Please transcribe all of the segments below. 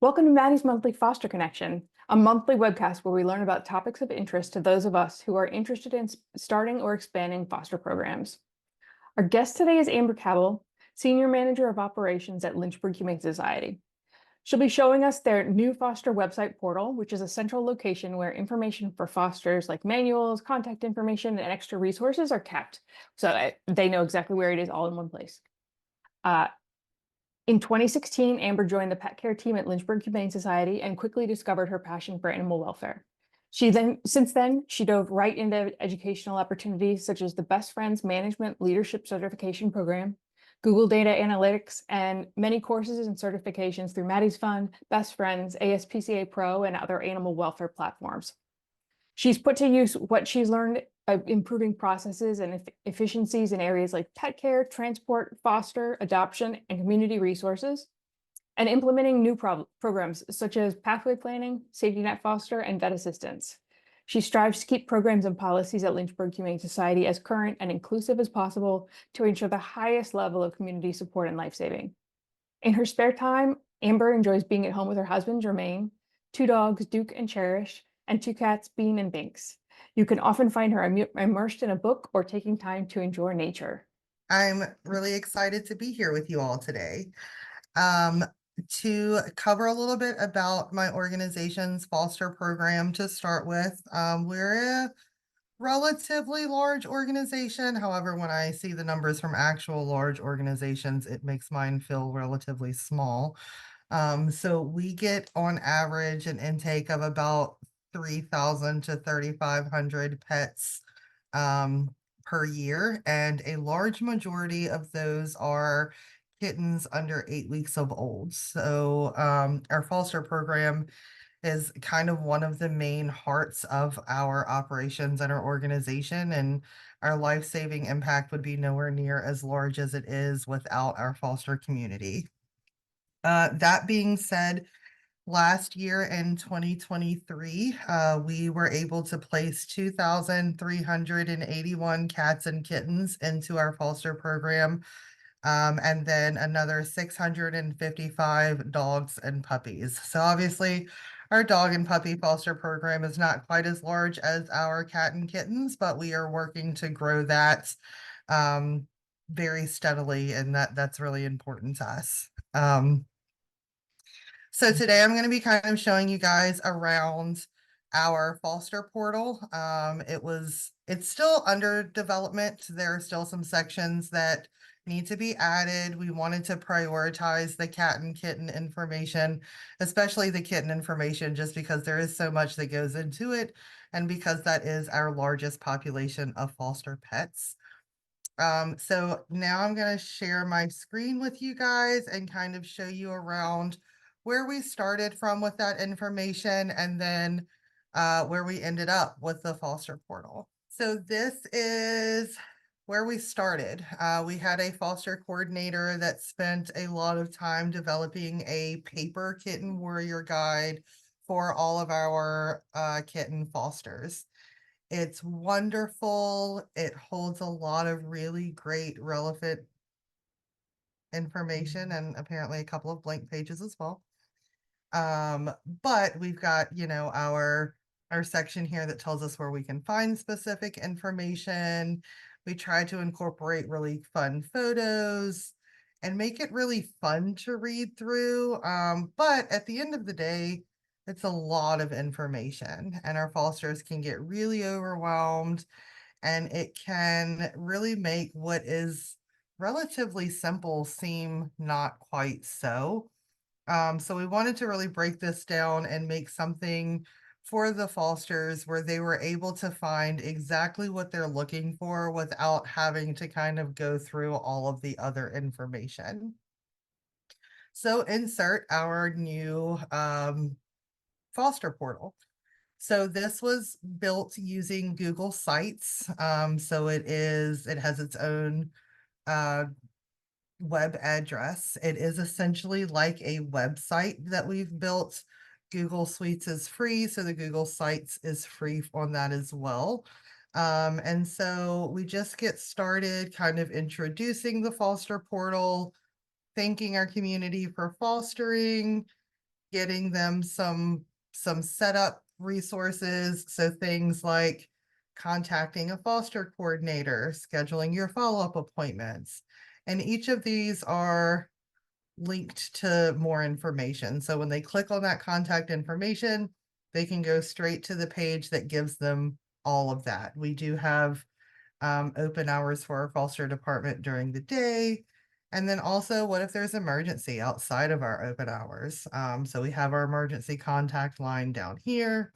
Welcome to Maddie's Monthly Foster Connection, a monthly webcast where we learn about topics of interest to those of us who are interested in starting or expanding foster programs. Our guest today is Amber Cabell, Senior Manager of Operations at Lynchburg Humane Society. She'll be showing us their new foster website portal, which is a central location where information for fosters like manuals, contact information, and extra resources are kept, so they know exactly where it is all in one place. In 2016, Amber joined the pet care team at Lynchburg Humane Society and quickly discovered her passion for animal welfare. Since then, she dove right into educational opportunities such as the Best Friends Management Leadership Certification Program, Google Data Analytics, and many courses and certifications through Maddie's Fund, Best Friends, ASPCA Pro, and other animal welfare platforms. She's put to use what she's learned by improving processes and efficiencies in areas like pet care, transport, foster, adoption, and community resources, and implementing new programs such as pathway planning, safety net foster, and vet assistance. She strives to keep programs and policies at Lynchburg Humane Society as current and inclusive as possible to ensure the highest level of community support and life-saving. In her spare time, Amber enjoys being at home with her husband, Jermaine, two dogs, Duke and Cherish, and two cats, Bean and Binks. You can often find her immersed in a book or taking time to enjoy nature. I'm really excited to be here with you all today. To cover a little bit about my organization's foster program to start with, we're a relatively large organization. However, when I see the numbers from actual large organizations, it makes mine feel relatively small. So we get on average an intake of about 3,000 to 3,500 pets per year, and a large majority of those are kittens under 8 weeks of old. So our foster program is kind of one of the main hearts of our operations and our organization, and our life-saving impact would be nowhere near as large as it is without our foster community. That being said, last year in 2023, we were able to place 2,381 cats and kittens into our foster program, and then another 655 dogs and puppies. So obviously, our dog and puppy foster program is not quite as large as our cat and kittens, but we are working to grow that very steadily, and that's really important to us. So today I'm going to be kind of showing you guys around our foster portal. It's still under development. There are still some sections that need to be added. We wanted to prioritize the cat and kitten information, especially the kitten information, just because there is so much that goes into it, and because that is our largest population of foster pets. So now I'm going to share my screen with you guys and kind of show you around where we started from with that information, and then where we ended up with the foster portal. So this is where we started. We had a foster coordinator that spent a lot of time developing a paper kitten warrior guide for all of our kitten fosters. It's wonderful. It holds a lot of really great relevant information, and apparently a couple of blank pages as well. But we've got, our section here that tells us where we can find specific information. We try to incorporate really fun photos and make it really fun to read through. But at the end of the day, it's a lot of information, and our fosters can get really overwhelmed, and it can really make what is relatively simple seem not quite so. So we wanted to really break this down and make something for the fosters where they were able to find exactly what they're looking for without having to kind of go through all of the other information. So insert our new foster portal. So this was built using Google Sites. So it has its own web address. It is essentially like a website that we've built. Google Suites is free, so the Google Sites is free on that as well. And so we just get started kind of introducing the foster portal, thanking our community for fostering, getting them some setup resources. So things like contacting a foster coordinator, scheduling your follow-up appointments. And each of these are linked to more information. So when they click on that contact information, they can go straight to the page that gives them all of that. We do have open hours for our foster department during the day. And then also, what if there's emergency outside of our open hours? So we have our emergency contact line down here.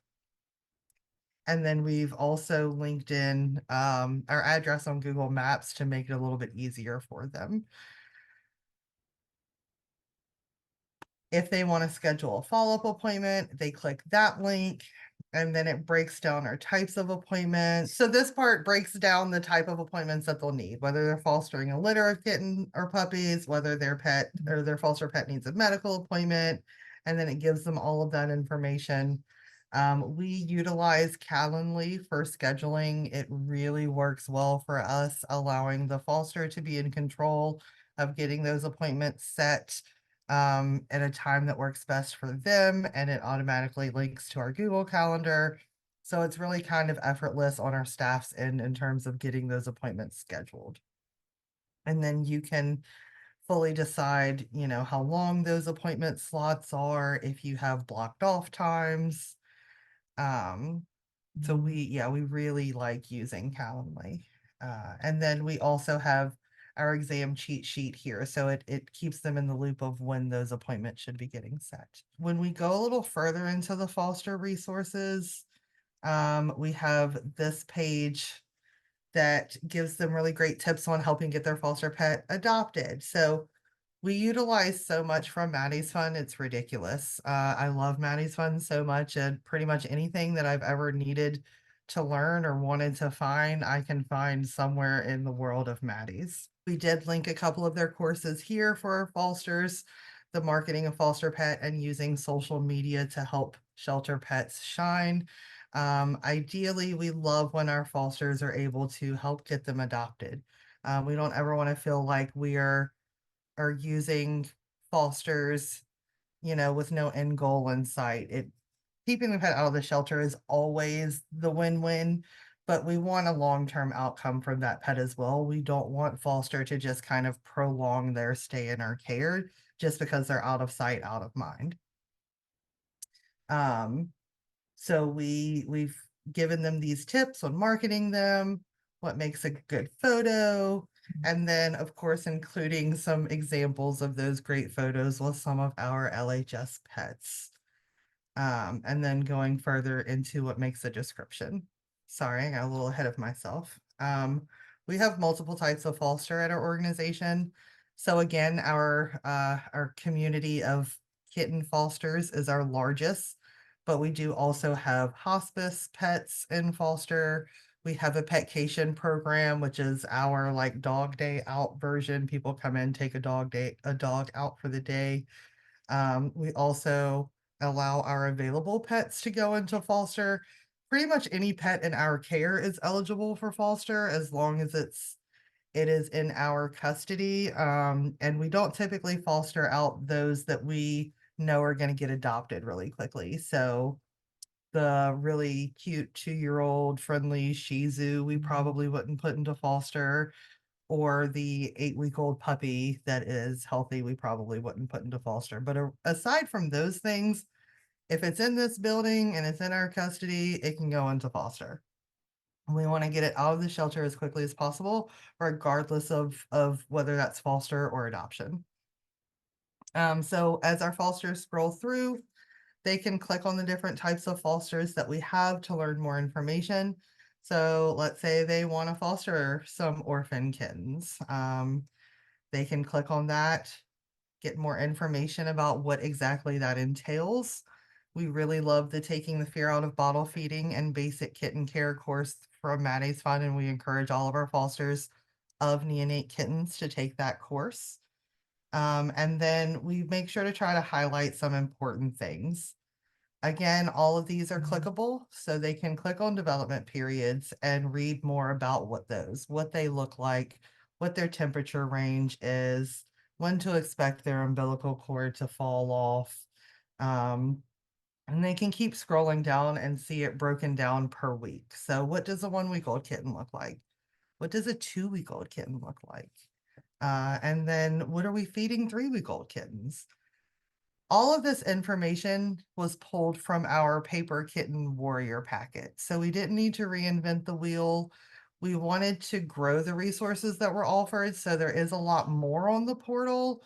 And then we've also linked in our address on Google Maps to make it a little bit easier for them. If they want to schedule a follow-up appointment, they click that link and then it breaks down our types of appointments. So this part breaks down the type of appointments that they'll need, whether they're fostering a litter of kitten or puppies, whether their pet or their foster pet needs a medical appointment, and then it gives them all of that information. We utilize Calendly for scheduling. It really works well for us, allowing the foster to be in control of getting those appointments set at a time that works best for them, and it automatically links to our Google Calendar. So it's really kind of effortless on our staff's end in terms of getting those appointments scheduled. And then you can fully decide, how long those appointment slots are, if you have blocked off times. So we really like using Calendly. And then we also have our exam cheat sheet here. So it keeps them in the loop of when those appointments should be getting set. When we go a little further into the foster resources, we have this page that gives them really great tips on helping get their foster pet adopted. So we utilize so much from Maddie's Fund, it's ridiculous. I love Maddie's Fund so much, and pretty much anything that I've ever needed to learn or wanted to find, I can find somewhere in the world of Maddie's. We did link a couple of their courses here for our fosters, the marketing of foster pet and using social media to help shelter pets shine. Ideally, we love when our fosters are able to help get them adopted. We don't ever want to feel like we are using fosters, with no end goal in sight. Keeping the pet out of the shelter is always the win-win, but we want a long-term outcome from that pet as well. We don't want foster to just kind of prolong their stay in our care just because they're out of sight, out of mind. So we've given them these tips on marketing them, what makes a good photo, and then of course including some examples of those great photos with some of our LHS pets. And then going further into what makes a description. Sorry, I got a little ahead of myself. We have multiple types of foster at our organization. So again, our community of kitten fosters is our largest, but we do also have hospice pets in foster. We have a petcation program, which is our like dog day out version. People come in, take a dog out for the day. We also allow our available pets to go into foster. Pretty much any pet in our care is eligible for foster as long as it is in our custody. And we don't typically foster out those that we know are going to get adopted really quickly. So the really cute 2-year-old friendly Shih Tzu, we probably wouldn't put into foster, or the 8-week-old puppy that is healthy, we probably wouldn't put into foster. But aside from those things, if it's in this building and it's in our custody, it can go into foster. We want to get it out of the shelter as quickly as possible, regardless of whether that's foster or adoption. So as our fosters scroll through, they can click on the different types of fosters that we have to learn more information. So let's say they want to foster some orphan kittens. They can click on that, get more information about what exactly that entails. We really love the Taking the Fear Out of Bottle Feeding and Basic Kitten Care course from Maddie's Fund, and we encourage all of our fosters of neonate kittens to take that course. And then we make sure to try to highlight some important things. Again, all of these are clickable, so they can click on development periods and read more about what they look like, what their temperature range is, when to expect their umbilical cord to fall off, And they can keep scrolling down and see it broken down per week. So what does a 1-week-old kitten look like? What does a 2-week-old kitten look like? And then what are we feeding 3-week-old kittens? All of this information was pulled from our paper kitten warrior packet. So we didn't need to reinvent the wheel. We wanted to grow the resources that were offered. So there is a lot more on the portal,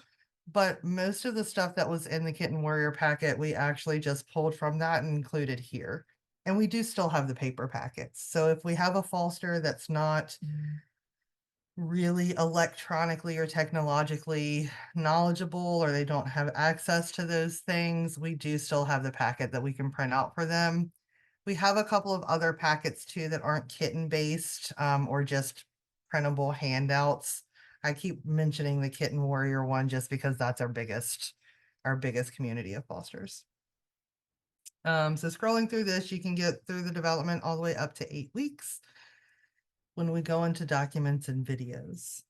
but most of the stuff that was in the kitten warrior packet, we actually just pulled from that and included here. And we do still have the paper packets. So if we have a foster that's not really electronically or technologically knowledgeable, or they don't have access to those things, we do still have the packet that we can print out for them. We have a couple of other packets too that aren't kitten based, or just printable handouts. I keep mentioning the Kitten Warrior one just because that's our biggest community of fosters. So scrolling through this, you can get through the development all the way up to 8 weeks. When we go into documents and videos,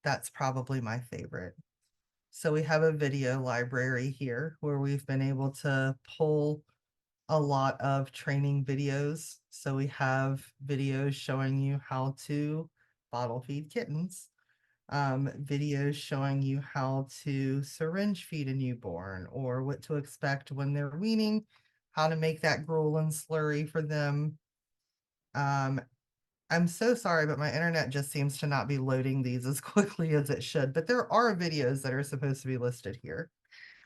that's probably my favorite. So we have a video library here where we've been able to pull a lot of training videos. So we have videos showing you how to bottle feed kittens, videos showing you how to syringe feed a newborn or what to expect when they're weaning, how to make that gruel and slurry for them. I'm so sorry, but my internet just seems to not be loading these as quickly as it should, but there are videos that are supposed to be listed here.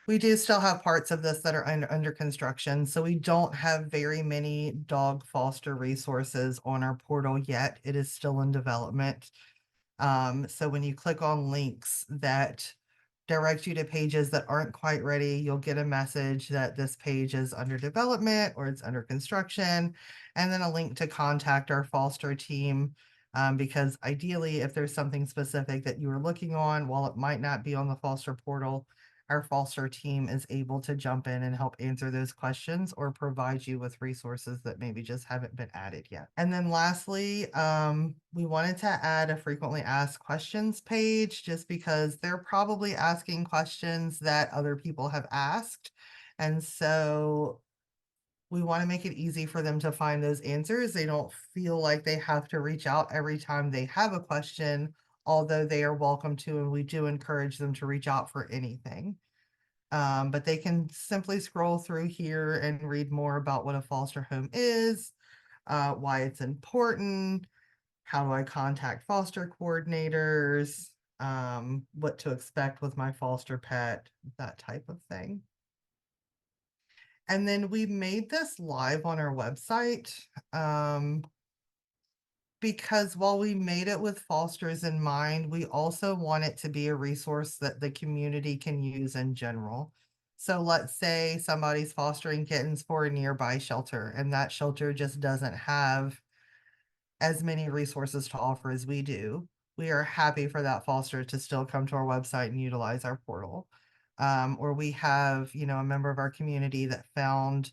We do still have parts of this that are under construction, so we don't have very many dog foster resources on our portal yet. It is still in development. So when you click on links that direct you to pages that aren't quite ready, you'll get a message that this page is under development or it's under construction, and then a link to contact our foster team. Because ideally, if there's something specific that you are looking on, while it might not be on the foster portal, our foster team is able to jump in and help answer those questions or provide you with resources that maybe just haven't been added yet. And then lastly, we wanted to add a frequently asked questions page just because they're probably asking questions that other people have asked. And so we want to make it easy for them to find those answers. They don't feel like they have to reach out every time they have a question, although they are welcome to, and we do encourage them to reach out for anything. But they can simply scroll through here and read more about what a foster home is, why it's important, how do I contact foster coordinators, what to expect with my foster pet, that type of thing. And then we made this live on our website. Because while we made it with fosters in mind, we also want it to be a resource that the community can use in general. So let's say somebody's fostering kittens for a nearby shelter, and that shelter just doesn't have as many resources to offer as we do. We are happy for that foster to still come to our website and utilize our portal. Or we have, a member of our community that found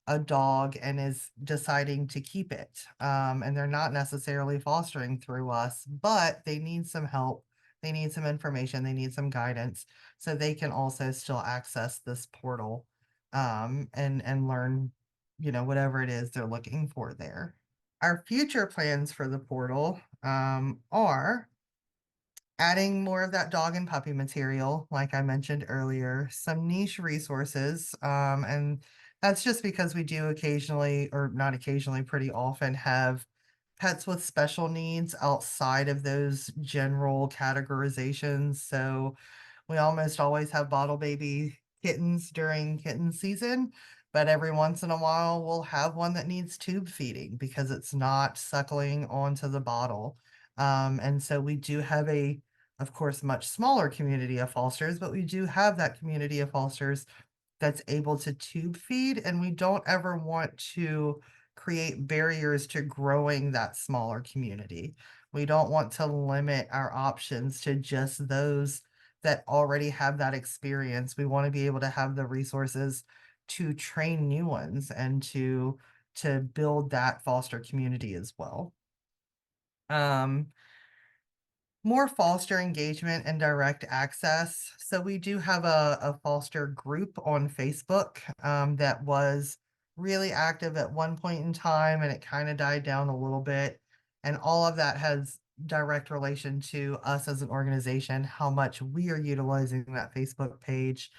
a dog and is deciding to keep it. And they're not necessarily fostering through us, but they need some help. They need some information. They need some guidance. So they can also still access this portal and learn, whatever it is they're looking for there. Our future plans for the portal are adding more of that dog and puppy material, like I mentioned earlier, some niche resources. And that's just because we do occasionally, or not occasionally, pretty often have pets with special needs outside of those general categorizations. So we almost always have bottle baby kittens during kitten season, but every once in a while we'll have one that needs tube feeding because it's not suckling onto the bottle. And so we do have of course, much smaller community of fosters, but we do have that community of fosters that's able to tube feed, and we don't ever want to create barriers to growing that smaller community. We don't want to limit our options to just those that already have that experience. We want to be able to have the resources to train new ones and to build that foster community as well. more foster engagement and direct access. So we do have a foster group on Facebook that was really active at one point in time, and it kind of died down a little bit. And all of that has direct relation to us as an organization, how much we are utilizing that Facebook page.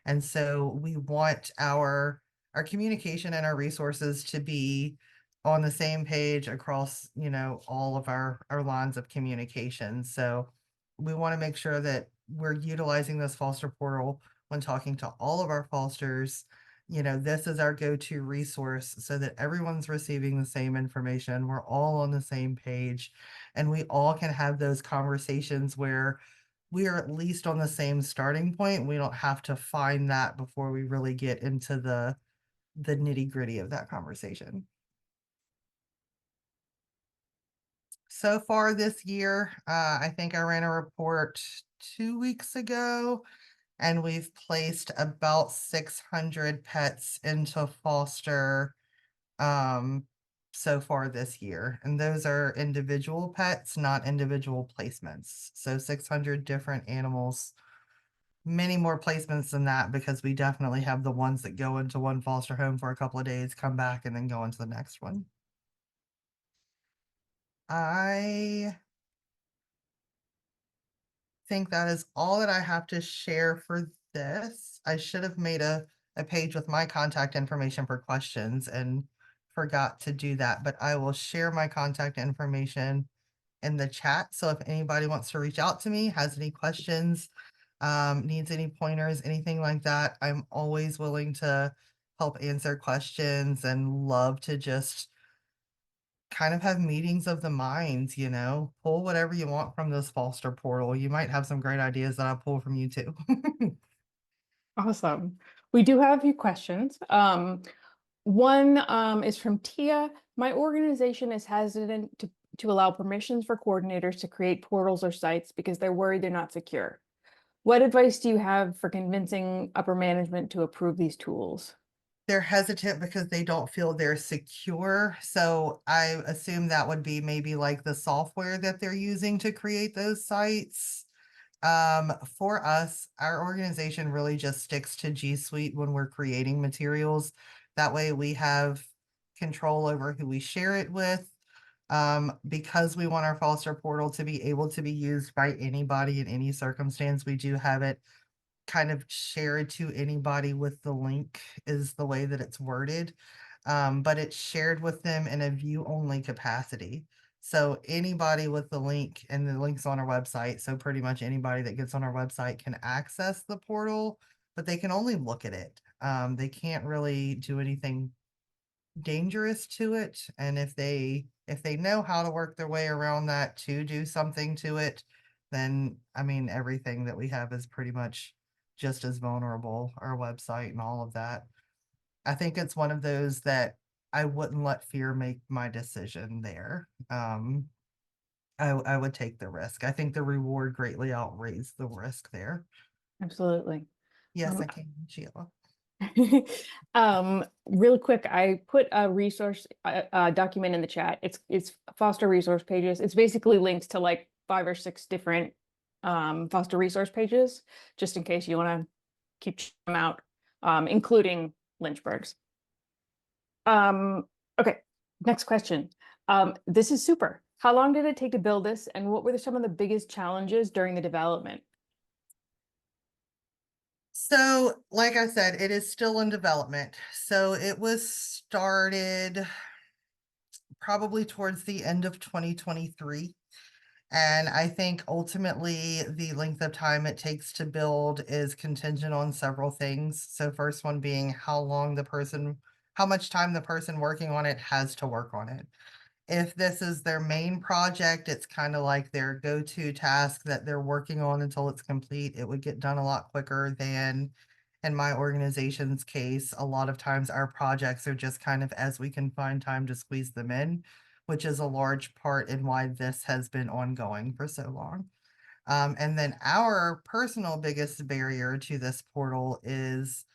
And so we want our communication and our resources to be on the same page across, all of our lines of communication. So we want to make sure that we're utilizing this foster portal when talking to all of our fosters. This is our go-to resource so that everyone's receiving the same information. We're all on the same page, and we all can have those conversations where we are at least on the same starting point. We don't have to find that before we really get into the nitty-gritty of that conversation. So far this year, I think I ran a report 2 weeks ago, and we've placed about 600 pets into foster so far this year. And those are individual pets, not individual placements. So 600 different animals, many more placements than that, because we definitely have the ones that go into one foster home for a couple of days, come back, and then go into the next one. I think that is all that I have to share for this. I should have made a page with my contact information for questions and forgot to do that, but I will share my contact information in the chat. So if anybody wants to reach out to me, has any questions, needs any pointers, anything like that, I'm always willing to help answer questions and love to just kind of have meetings of the minds, pull whatever you want from this foster portal. You might have some great ideas that I pull from you too. Awesome. We do have a few questions. One is from Tia. My organization is hesitant to allow permissions for coordinators to create portals or sites because they're worried they're not secure. What advice do you have for convincing upper management to approve these tools? They're hesitant because they don't feel they're secure. So I assume that would be maybe like the software that they're using to create those sites. For us, our organization really just sticks to G Suite when we're creating materials. That way we have control over who we share it with. Because we want our foster portal to be able to be used by anybody in any circumstance, we do have it kind of shared to anybody with the link, is the way that it's worded. But it's shared with them in a view only capacity. So anybody with the link, and the link's on our website, so pretty much anybody that gets on our website can access the portal, but they can only look at it. They can't really do anything dangerous to it. And if they know how to work their way around that to do something to it, then I mean everything that we have is pretty much just as vulnerable, our website and all of that. I think it's one of those that I wouldn't let fear make my decision there. I would take the risk. I think the reward greatly outweighs the risk there. Absolutely. Yes, Um, I can, Sheila. Really quick, I put a resource document in the chat. It's foster resource pages. It's basically links to like 5 or 6 different foster resource pages, just in case you want to keep them out, including Lynchburg's. Okay, next question. This is super. How long did it take to build this, and what were some of the biggest challenges during the development? So, like I said, it is still in development. So it was started probably towards the end of 2023. And I think ultimately the length of time it takes to build is contingent on several things. So first one being how much time the person working on it has to work on it. If this is their main project, it's kind of like their go-to task that they're working on until it's complete. It would get done a lot quicker than in my organization's case. A lot of times our projects are just kind of as we can find time to squeeze them in, which is a large part in why this has been ongoing for so long. And then our personal biggest barrier to this portal is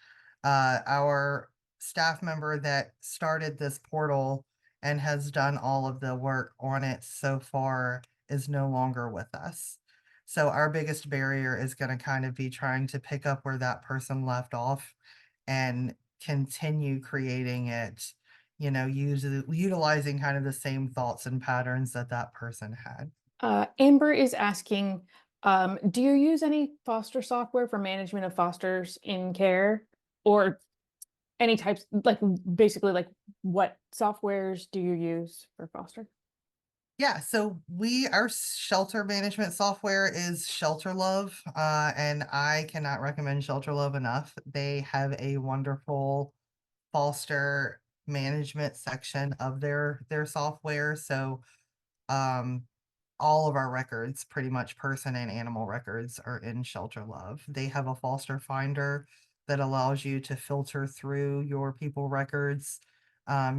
our staff member that started this portal and has done all of the work on it so far is no longer with us. So our biggest barrier is going to kind of be trying to pick up where that person left off and continue creating it, utilizing kind of the same thoughts and patterns that that person had. Amber is asking, do you use any foster software for management of fosters in care, or any types, like basically like what softwares do you use for foster? Yeah, so our shelter management software is Shelter Love, and I cannot recommend Shelter Love enough. They have a wonderful foster management section of their software. So um all of our records, pretty much person and animal records, are in Shelter Love. They have a foster finder that allows you to filter through your people records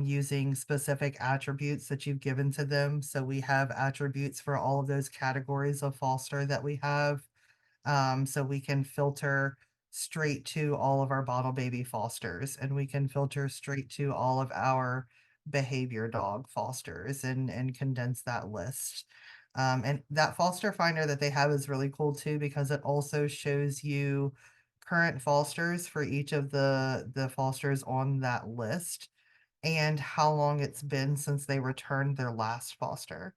using specific attributes that you've given to them. So we have attributes for all of those categories of foster that we have. So we can filter straight to all of our bottle baby fosters, and we can filter straight to all of our behavior dog fosters and condense that list. And that foster finder that they have is really cool too, because it also shows you current fosters for each of the fosters on that list and how long it's been since they returned their last foster.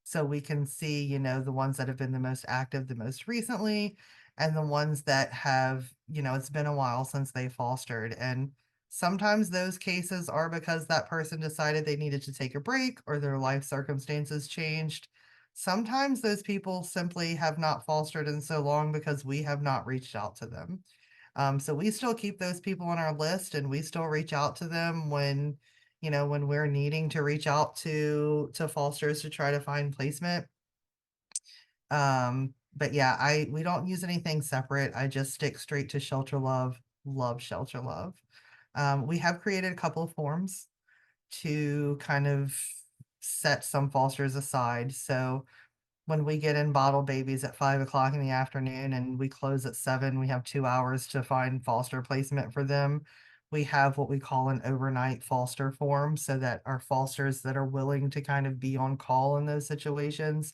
So we can see, the ones that have been the most active the most recently, and the ones that have, it's been a while since they fostered. And sometimes those cases are because that person decided they needed to take a break or their life circumstances changed. Sometimes those people simply have not fostered in so long because we have not reached out to them. So we still keep those people on our list, and we still reach out to them when we're needing to reach out to fosters to try to find placement. But yeah, we don't use anything separate. I just stick straight to Shelter Love, love Shelter Love. We have created a couple of forms to kind of set some fosters aside. So when we get in bottle babies at 5 o'clock in the afternoon and we close at 7, we have 2 hours to find foster placement for them. We have what we call an overnight foster form, so that our fosters that are willing to kind of be on call in those situations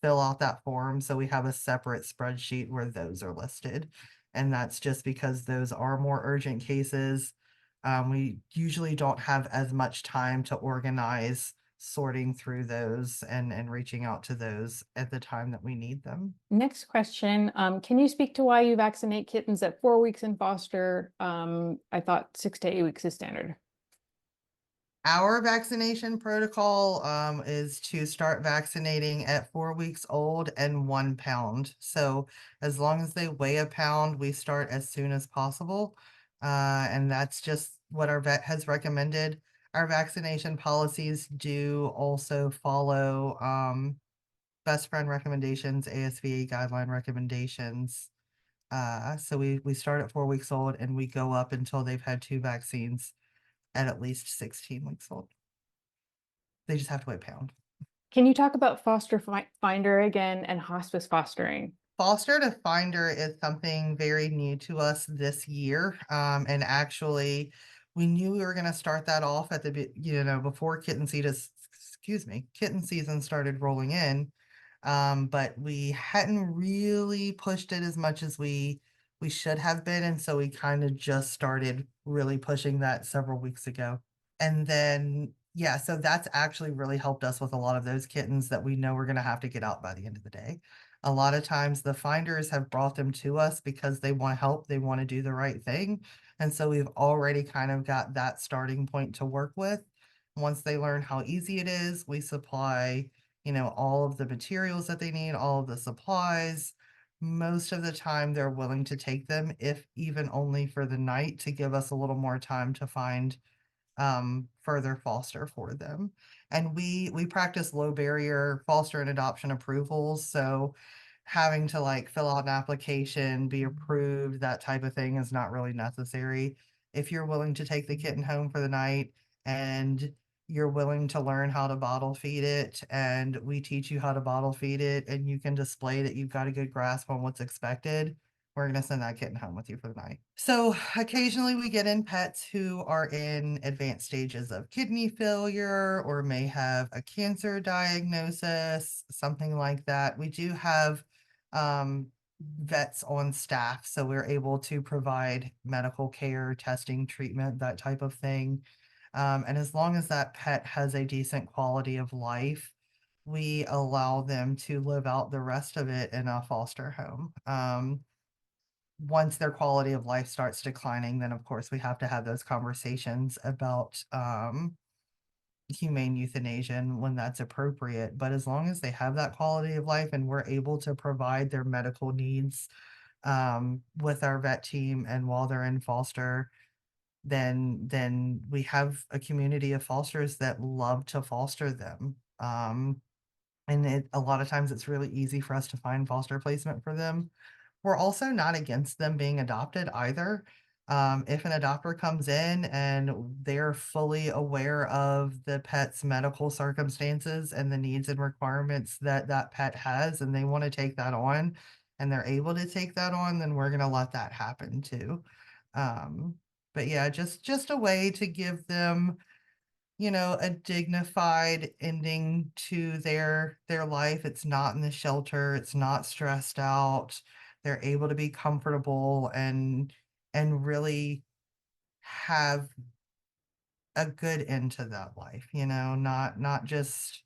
fill out that form. So we have a separate spreadsheet where those are listed. And that's just because those are more urgent cases. We usually don't have as much time to organize sorting through those and reaching out to those at the time that we need them. Next question, can you speak to why you vaccinate kittens at 4 weeks in foster? I thought 6 to 8 weeks is standard. Our vaccination protocol is to start vaccinating at 4 weeks old and 1 pound. So as long as they weigh a pound, we start as soon as possible. And that's just what our vet has recommended. Our vaccination policies do also follow best friend recommendations, ASVA guideline recommendations. So we start at 4 weeks old and we go up until they've had 2 vaccines at least 16 weeks old. They just have to weigh a pound. Can you talk about foster finder again and hospice fostering? Foster to Finder is something very new to us this year. And actually, we knew we were going to start that off at before kitten season started rolling in. But we hadn't really pushed it as much as we should have been. And so we kind of just started really pushing that several weeks ago. And then, yeah, so that's actually really helped us with a lot of those kittens that we know we're going to have to get out by the end of the day. A lot of times the finders have brought them to us because they want to help, they want to do the right thing. And so we've already kind of got that starting point to work with. Once they learn how easy it is, we supply, all of the materials that they need, all of the supplies. Most of the time they're willing to take them, if even only for the night, to give us a little more time to find further foster for them. And we practice low barrier foster and adoption approvals. So having to like fill out an application, be approved, that type of thing is not really necessary. If you're willing to take the kitten home for the night and you're willing to learn how to bottle feed it, and we teach you how to bottle feed it, and you can display that you've got a good grasp on what's expected, we're gonna send that kitten home with you for the night. So occasionally we get in pets who are in advanced stages of kidney failure or may have a cancer diagnosis, something like that. We do have vets on staff, so we're able to provide medical care, testing, treatment, that type of thing. And as long as that pet has a decent quality of life, we allow them to live out the rest of it in a foster home. Once their quality of life starts declining, then of course we have to have those conversations about humane euthanasia and when that's appropriate. But as long as they have that quality of life and we're able to provide their medical needs with our vet team and while they're in foster, then we have a community of fosters that love to foster them. And a lot of times it's really easy for us to find foster placement for them. We're also not against them being adopted either. If an adopter comes in and they're fully aware of the pet's medical circumstances and the needs and requirements that that pet has, and they want to take that on, and they're able to take that on, then we're going to let that happen too. But yeah, just a way to give them, a dignified ending to their life. It's not in the shelter, it's not stressed out. They're able to be comfortable and really have a good end to that life, not just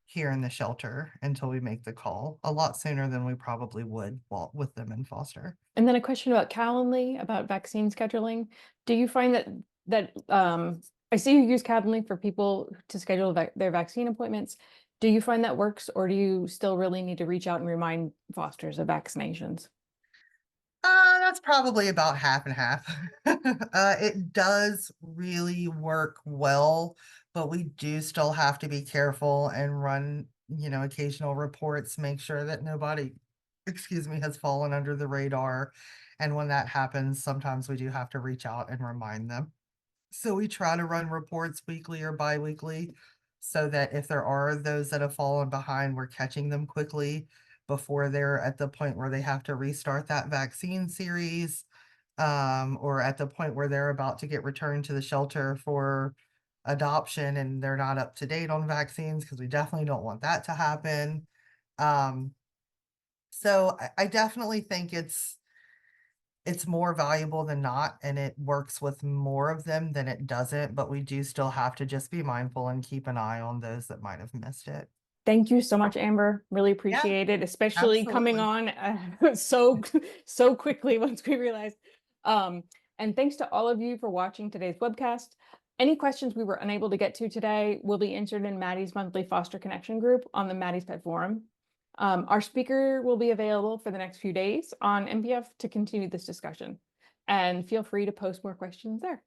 here in the shelter until we make the call a lot sooner than we probably would with them in foster. And then a question about Calendly, about vaccine scheduling. Do you find that I see you use Calendly for people to schedule their vaccine appointments. Do you find that works, or do you still really need to reach out and remind fosters of vaccinations? That's probably about half and half. It does really work well, but we do still have to be careful and run, occasional reports, make sure that nobody, excuse me, has fallen under the radar. And when that happens, sometimes we do have to reach out and remind them. So we try to run reports weekly or bi-weekly so that if there are those that have fallen behind, we're catching them quickly before they're at the point where they have to restart that vaccine series, or at the point where they're about to get returned to the shelter for adoption and they're not up to date on vaccines, because we definitely don't want that to happen. Um, so I definitely think it's more valuable than not, and it works with more of them than it doesn't, but we do still have to just be mindful and keep an eye on those that might have missed it. Thank you so much, Amber. Really Yeah, appreciate it, especially coming absolutely. on so quickly once we realized. And thanks to all of you for watching today's webcast. Any questions we were unable to get to today will be answered in Maddie's monthly Foster Connection group on the Maddie's Pet Forum. Our speaker will be available for the next few days on MPF to continue this discussion. And feel free to post more questions there.